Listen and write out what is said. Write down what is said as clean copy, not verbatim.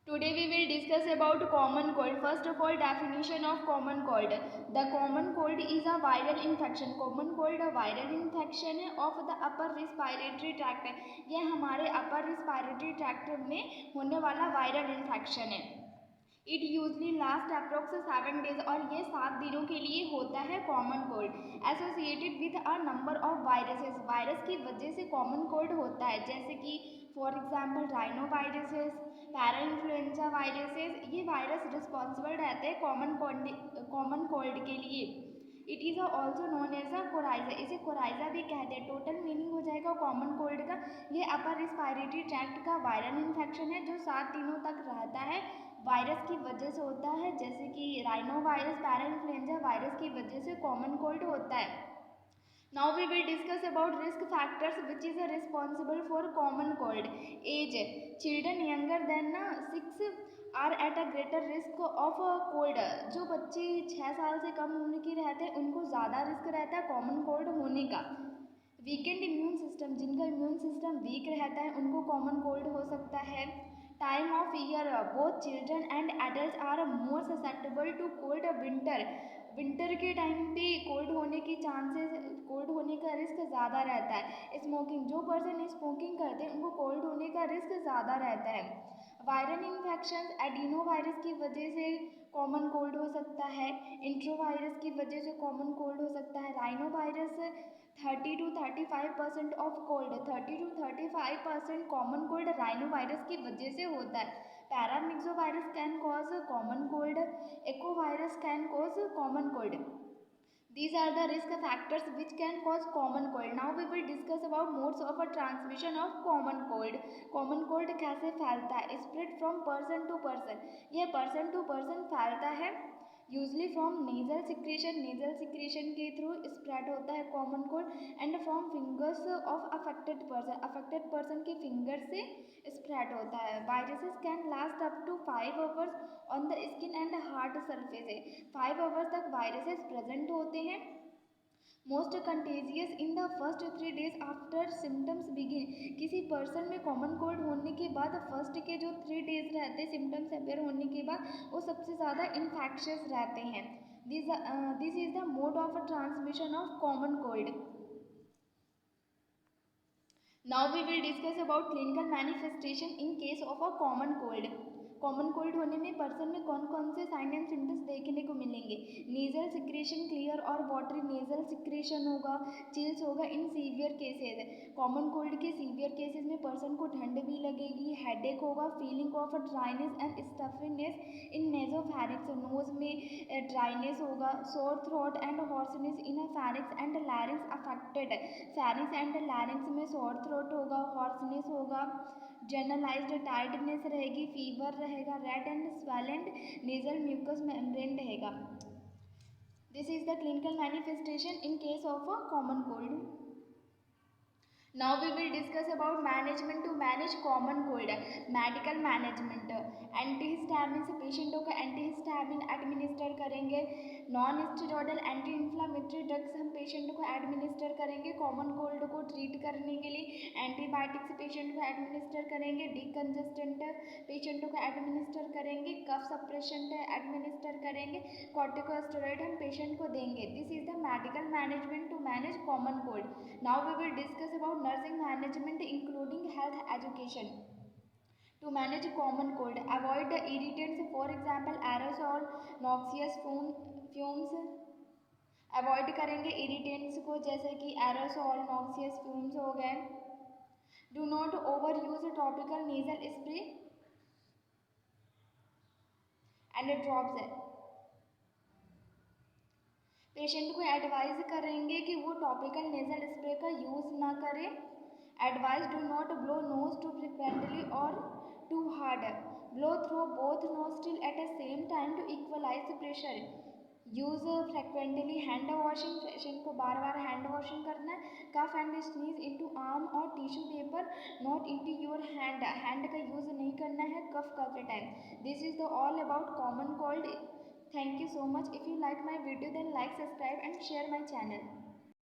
Today we will discuss about common cold. First of all, definition of common cold. The common cold is a viral infection. Common cold a viral infection of the upper respiratory tract है. यह हमारे upper respiratory tract में होने वाला viral infection है. It usually last approx 7 days और ये 7 दिनों के लिए होता है common cold. Associated with a number of viruses. Virus की वजह से कॉमन कोल्ड होता है, जैसे कि for example rhino viruses, para influenza viruses. ये वायरस रिस्पॉन्सिबल रहते हैं कॉमन कोल्ड के लिए. It is also known as a coryza. इसे कोराइजा भी कहते हैं. टोटल मीनिंग हो जाएगा कॉमन कोल्ड का, ये अपर रिस्पायरेटरी ट्रैक्ट का वायरल इन्फेक्शन है जो 7 दिनों तक रहता है, वायरस की वजह से होता है. जैसे कि rhino virus, para influenza virus की वजह से कॉमन कोल्ड होता है. Now we will discuss about risk factors which is responsible for common cold. Age. Children younger than 6 are at a greater risk of cold. जो बच्चे 6 साल से कम उम्र के रहते हैं उनको ज़्यादा रिस्क रहता है कॉमन कोल्ड होने का. Weakened immune system. जिनका इम्यून सिस्टम वीक रहता है उनको कॉमन कोल्ड हो सकता है. Time of year. Both children and adult are more susceptible to cold. Winter के टाइम पे कोल्ड होने की चांसेस, कोल्ड होने का रिस्क ज़्यादा रहता है. स्मोकिंग. जो पर्सन स्मोकिंग करते हैं उनको कोल्ड होने का रिस्क ज़्यादा रहता है. Viral infection. एडिनो वायरस की वजह से कॉमन कोल्ड हो सकता है. इंट्रो वायरस की वजह से कॉमन कोल्ड हो सकता है. Rhino virus 30 to 35% of cold. 30 to 35% common cold rhino virus की वजह से होता है. Paramyxo virus can cause common cold. Echo virus can cause common cold. These are the risk factors which can cause common cold. Now we will discuss about modes of a transmission of common cold. Common cold कैसे फैलता है? Spread from person to person. ये person to person फैलता है. Usually from nasal secretion. Nasal secretion के through spread होता है common cold. And from fingers of affected person. Affected person के फिंगर से स्प्रेड होता है. Viruses can last up to 5 hours on the skin and hard surface. 5 hours तक viruses present होते हैं. Most contagious in the first 3 days after symptoms begin. किसी person में common cold होने के बाद फर्स्ट के जो 3 days रहते हैं सिम्टम्स अपेयर होने के बाद, वो सबसे ज़्यादा इन्फेक्शियस रहते हैं. This is the mode of transmission of common cold. Now we will discuss about clinical manifestation in case of a common cold. Common cold होने में पर्सन में कौन कौन से साइन एंड सिम्टम्स देखने को मिलेंगे? नेजल सिक्रेशन क्लियर और वाटरी नेजल सिक्रेशन होगा. चिल्स होगा in severe cases. Common cold के सीवियर केसेस में पर्सन को ठंड भी लगेगी. हेडेक होगा. Feeling of dryness and stuffiness in nasopharynx. Nose में ड्राइनेस होगा. Sore throat and hoarseness in pharynx and larynx affected. Pharynx and larynx में सोर थ्रोट होगा, हॉर्सनेस होगा, जनरलाइज्ड टाइटनेस रहेगी, फीवर रहेगा, red and swollen nasal mucous membrane रहेगा. This is the clinical manifestation in case of a common cold. Now we will discuss about management to manage common cold. Medical management. Antihistamine से पेशेंटों को antihistamine administer करेंगे. Non steroidal anti inflammatory drugs हम patient को administer करेंगे common cold को treat करने के लिए. एंटीबायोटिक्स पेशेंट को एडमिनिस्टर करेंगे. डिकंजेस्टेंट पेशेंटों को एडमिनिस्टर करेंगे. कफ सप्रेशेंट एडमिनिस्टर करेंगे. कॉर्टिकोस्टेरॉइड हम पेशेंट को देंगे. This is the medical management to manage common cold. Now we will discuss about nursing management including health education. To manage common cold, avoid the irritants, for example aerosol, noxious fumes. Avoid करेंगे irritants को, जैसे कि aerosol, noxious fumes हो गए. Do not over use topical nasal spray and drops. Patient को advise करेंगे कि वो टॉपिकल नेजल स्प्रे का यूज़ ना करें. Advise do not blow nose too frequently और too hard. Blow through both nostril at a same time to equalise pressure. Use frequently. Hand washing. Patient को बार बार हैंड वॉशिंग करना है. कफ and sneeze into arm और tissue paper, not into your hand. Hand का use नहीं करना है कफ करते time. This is the all about common cold. Thank you so much. If you like my video then like, subscribe and share my channel.